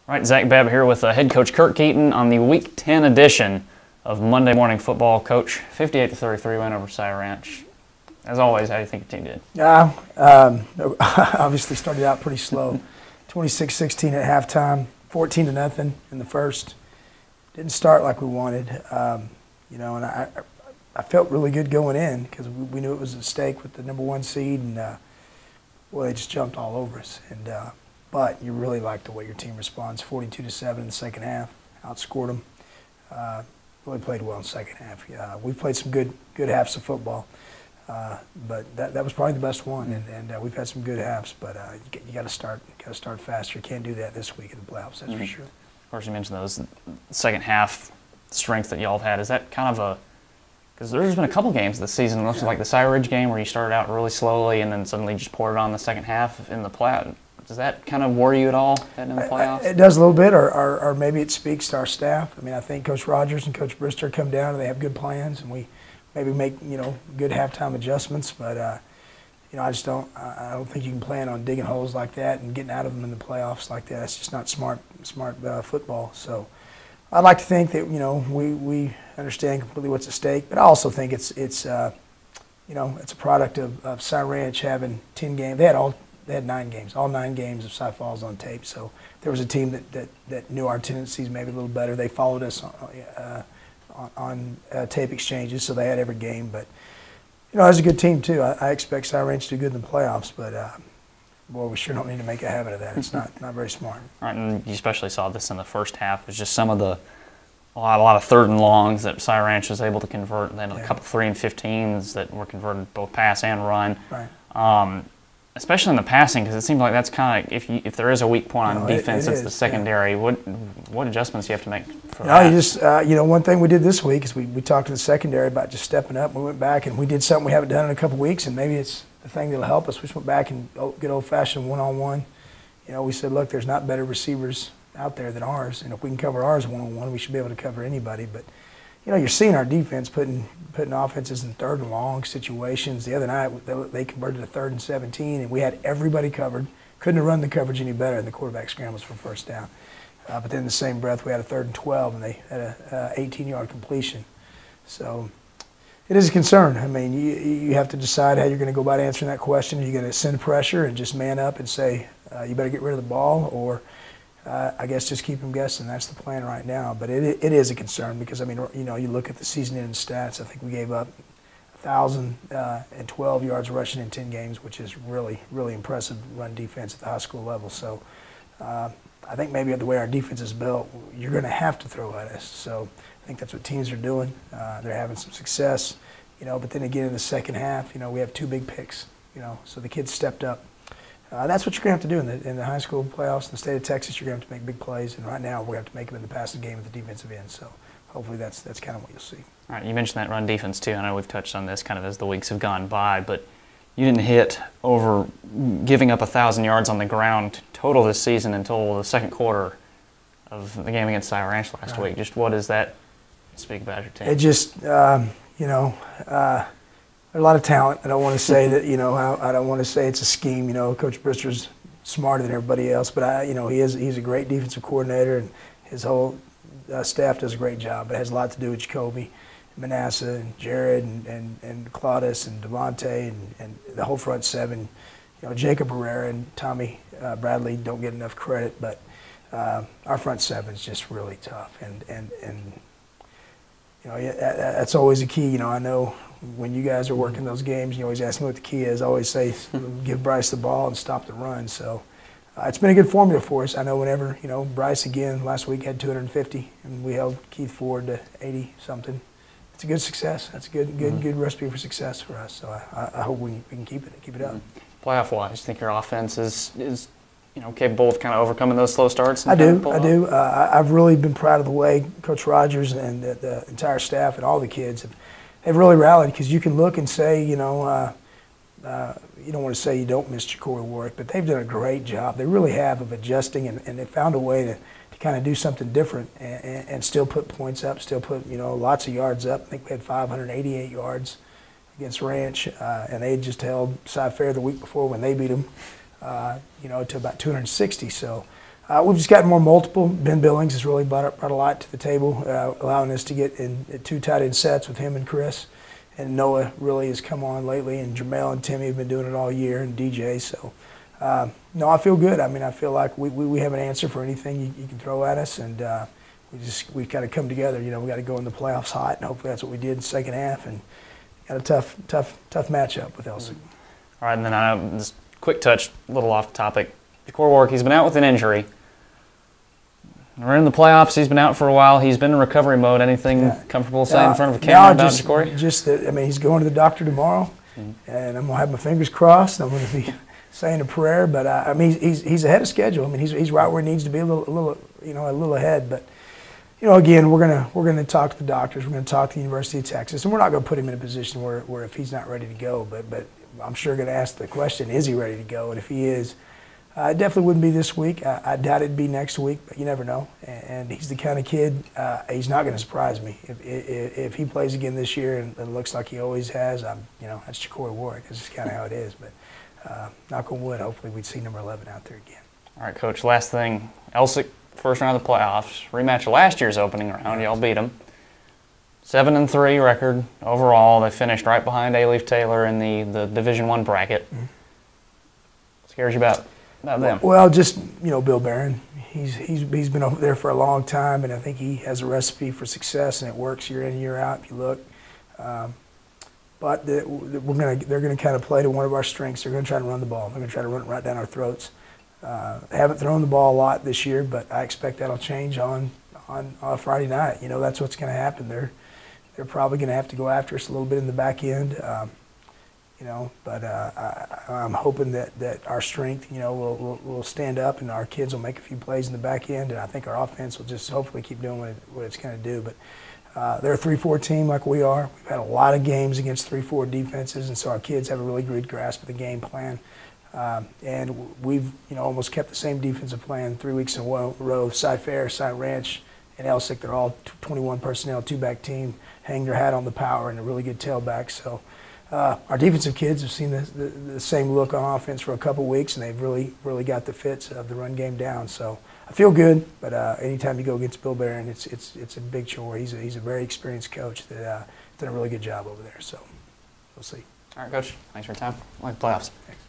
All right, Zac Babb here with head coach Kirk Eaton on the Week 10 edition of Monday Morning Football. Coach, 58-33 win over Cy Ranch. As always, how do you think your team did? Yeah, obviously started out pretty slow. 26-16 at halftime, 14-0 in the first. Didn't start like we wanted, and I felt really good going in because we knew it was at stake with the #1 seed, and well, they just jumped all over us. And but you really like the way your team responds. 42-7 in the second half, outscored them. Really played well in the second half. We played some good halves of football, but that was probably the best one. And we've had some good halves, but you got to start faster. You can't do that this week in the playoffs. That's for sure. Of course, you mentioned those second half strength that y'all have had. Is that kind of a because there's been a couple games this season, mostly like the Cy Ridge game, where you started out really slowly and then suddenly just poured it on the second half in the playoff. Does that kind of worry you at all heading in the playoffs? It does a little bit, or maybe it speaks to our staff. I mean, I think Coach Rogers and Coach Brister come down and they have good plans, and we maybe make good halftime adjustments. But I just don't. I don't think you can plan on digging holes like that and getting out of them in the playoffs like that. It's just not smart football. So I'd like to think that we understand completely what's at stake, but I also think it's a product of Cy Ranch having 10 games. They had 9 games, all 9 games of Cy Falls on tape. So there was a team that knew our tendencies maybe a little better. They followed us on tape exchanges, so they had every game. But it was a good team too. I expect Cy Ranch to do good in the playoffs, but boy, we sure don't need to make a habit of that. It's not very smart. All right, and you especially saw this in the first half. It was just some of a lot of 3rd and longs that Cy Ranch was able to convert, and then a couple 3 and 15s that were converted both pass and run. Right. Especially in the passing, because it seems like that's kind of if there is a weak point on defense, it's the secondary. Yeah. What adjustments do you have to make for that? You just one thing we did this week is we talked to the secondary about just stepping up. We went back and we did something we haven't done in a couple weeks, and maybe it's the thing that'll help us. We just went back and get old-fashioned one-on-one. We said, look, there's not better receivers out there than ours, and if we can cover ours one-on-one, we should be able to cover anybody. But you're seeing our defense putting offenses in 3rd and long situations. The other night, they converted a 3rd and 17, and we had everybody covered. Couldn't have run the coverage any better, and the quarterback scrambles for first down. But then in the same breath, we had a 3rd and 12, and they had a 18-yard completion. So it is a concern. I mean, you have to decide how you're going to go about answering that question. Are you going to send pressure and just man up and say, you better get rid of the ball, or I guess just keep them guessing. That's the plan right now. But it is a concern because, I mean, you look at the season-ending stats. I think we gave up 1,012 yards rushing in 10 games, which is really, really impressive run defense at the high school level. So I think maybe the way our defense is built, you're going to have to throw at us. So I think that's what teams are doing. They're having some success, But then again in the second half, we have 2 big picks, So the kids stepped up. That's what you're going to have to do in the high school playoffs. In the state of Texas, you're going to have to make big plays, and right now we're going to have to make them in the passing game at the defensive end. So hopefully that's kind of what you'll see. All right, you mentioned that run defense too. I know we've touched on this kind of as the weeks have gone by, but you didn't hit over giving up 1,000 yards on the ground total this season until the second quarter of the game against Cy Ranch last week. Just what does that speak about your team? It just, there's a lot of talent. I don't want to say that, I don't want to say it's a scheme. Coach Brister's smarter than everybody else, but he's a great defensive coordinator, and his whole staff does a great job. It has a lot to do with Jacoby, Manasseh, and Jared, and Claudius, and Devontae, and the whole front 7. Jacob Herrera and Tommy Bradley don't get enough credit, but our front 7 is just really tough, and that's always a key. I know when you guys are working those games, you always ask me what the key is. I always say, give Bryce the ball and stop the run. So it's been a good formula for us. I know whenever, Bryce again last week had 250, and we held Keith Ford to 80-something. It's a good success. That's a good recipe for success for us. So I hope we can keep it up. Playoff-wise, you think your offense is capable of kind of overcoming those slow starts? I do. I've really been proud of the way Coach Rogers and the entire staff and all the kids have really rallied, because you can look and say, you don't want to say you don't miss Jacory Warwick, but they've done a great job. They really have of adjusting, and they found a way to kind of do something different and still put points up, still put lots of yards up. I think we had 588 yards against Ranch, and they just held Cy Fair the week before when they beat them, to about 260. So We've just gotten more multiple. Ben Billings has really brought a lot to the table, allowing us to get in 2 tight end sets with him and Chris. And Noah really has come on lately, and Jermel and Timmy have been doing it all year, and DJ. So, no, I feel good. I mean, I feel like we have an answer for anything you can throw at us, and we got to come together. You know, we got to go in the playoffs hot, and hopefully that's what we did in the second half, and got a tough matchup with Elsick. All right, and then I know, just quick touch, a little off topic. Ja'Cory Warwick, he's been out with an injury. We're in the playoffs. He's been out for a while. He's been in recovery mode. Anything comfortable saying in front of a camera about Ja'Cory? Just that, I mean, he's going to the doctor tomorrow, and I'm going to have my fingers crossed. I'm going to be saying a prayer, but I mean, he's ahead of schedule. I mean, he's right where he needs to be, a little ahead. But you know, again, we're gonna talk to the doctors. We're going to talk to the University of Texas, and we're not going to put him in a position where if he's not ready to go, but I'm sure going to ask the question: is he ready to go? And if he is, it definitely wouldn't be this week. I doubt it'd be next week, but you never know. And he's the kind of kid, he's not going to surprise me. If he plays again this year and it looks like he always has, that's Ja'Cory Warwick. That's just kind of how it is. But knock on wood, hopefully we'd see number 11 out there again. All right, Coach, last thing. Elsick, first round of the playoffs, rematch of last year's opening round. Y'all beat them. 7-3 record overall. They finished right behind A-Leaf Taylor in the Division I bracket. Scares you about them? Well, just, Bill Barron. He's been over there for a long time, and I think he has a recipe for success, and it works year in, year out if you look. But they're going to kind of play to one of our strengths. They're going to try to run the ball. They're going to try to run it right down our throats. Haven't thrown the ball a lot this year, but I expect that'll change on Friday night. That's what's going to happen. They're probably going to have to go after us a little bit in the back end. But I'm hoping that our strength, will stand up, and our kids will make a few plays in the back end, and I think our offense will just hopefully keep doing what it's going to do. But they're a 3-4 team like we are. We've had a lot of games against 3-4 defenses, and so our kids have a really good grasp of the game plan. And we've, almost kept the same defensive plan 3 weeks in a row. Cy Fair, Cy Ranch, and Elsick, they're all 21 personnel, 2-back team, hang their hat on the power and a really good tailback. So our defensive kids have seen the same look on offense for a couple weeks, and they've really got the fits of the run game down. So I feel good, but anytime you go against Bill Barron, it's a big chore. He's a very experienced coach that done a really good job over there. So we'll see. All right, Coach. Thanks for your time. I like playoffs. Thanks.